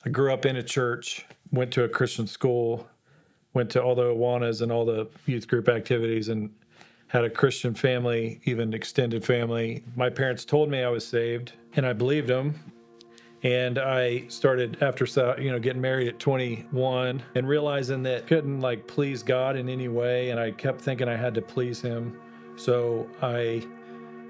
I grew up in a church, went to a Christian school, went to all the Awanas and all the youth group activities, and had a Christian family, even extended family. My parents told me I was saved, and I believed them. And I started after, getting married at 21 and realizing that I couldn't please God in any way. And I kept thinking I had to please him. So I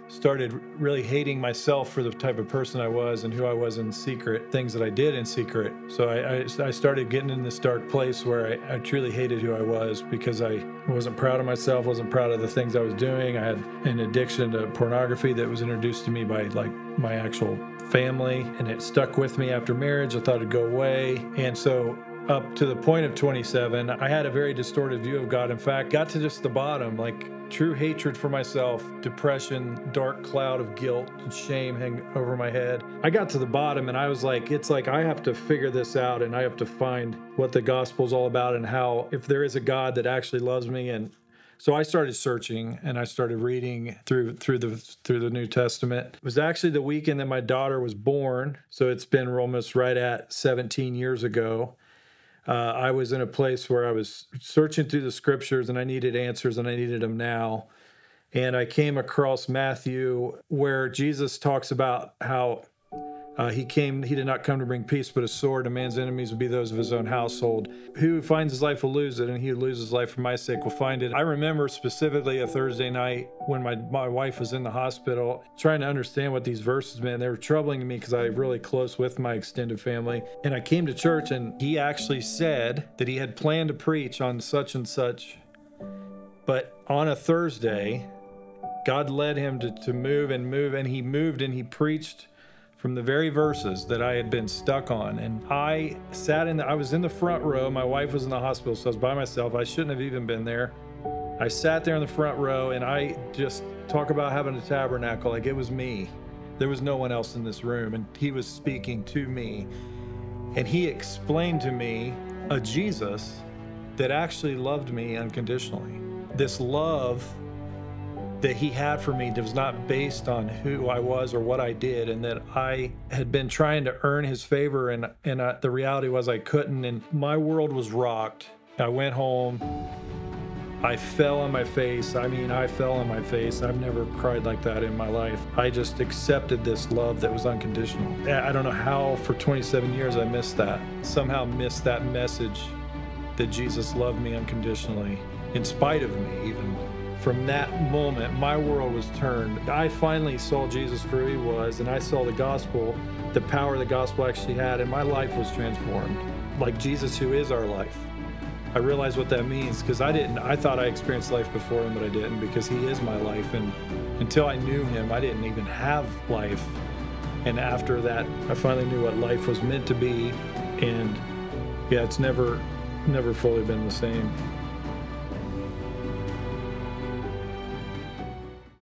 started really hating myself for the type of person I was and who I was in secret, things that I did in secret. So I started getting in this dark place where I truly hated who I was because I wasn't proud of myself, wasn't proud of the things I was doing. I had an addiction to pornography that was introduced to me by my actual family, and it stuck with me after marriage. I thought it'd go away. And so up to the point of 27, I had a very distorted view of God. In fact, got to just the bottom, true hatred for myself, depression, dark cloud of guilt and shame hang over my head. I got to the bottom and I was I have to figure this out, and I have to find what the gospel's all about and how, if there is a God that actually loves me. And so I started searching and I started reading through the New Testament. It was actually the weekend that my daughter was born, so it's been almost right at 17 years ago. I was in a place where I was searching through the scriptures and I needed answers, and I needed them now. And I came across Matthew, where Jesus talks about how he did not come to bring peace, but a sword. A man's enemies would be those of his own household. Who finds his life will lose it, and he who loses his life for my sake will find it. I remember specifically a Thursday night when my wife was in the hospital, trying to understand what these verses meant. They were troubling me because I'm really close with my extended family. And I came to church, and he actually said that he had planned to preach on such and such, but on a Thursday, God led him to move, and he moved, and he preached from the very verses that I had been stuck on. And I was in the front row. My wife was in the hospital, so I was by myself. I shouldn't have even been there. I sat there in the front row, and I just talk about having a tabernacle. It was me. There was no one else in this room, and he was speaking to me. And he explained to me a Jesus that actually loved me unconditionally. This love that he had for me that was not based on who I was or what I did, and that I had been trying to earn his favor, and the reality was I couldn't, and my world was rocked. I went home. I fell on my face. I fell on my face. I've never cried like that in my life. I just accepted this love that was unconditional. I don't know how for 27 years I missed that. Somehow missed that message that Jesus loved me unconditionally, in spite of me even. From that moment, my world was turned. I finally saw Jesus for who he was, and I saw the gospel, the power the gospel actually had, and my life was transformed. Like Jesus, who is our life. I realized what that means, because I thought I experienced life before him, but I didn't, because he is my life. And until I knew him, I didn't even have life. And after that, I finally knew what life was meant to be. And yeah, it's never fully been the same.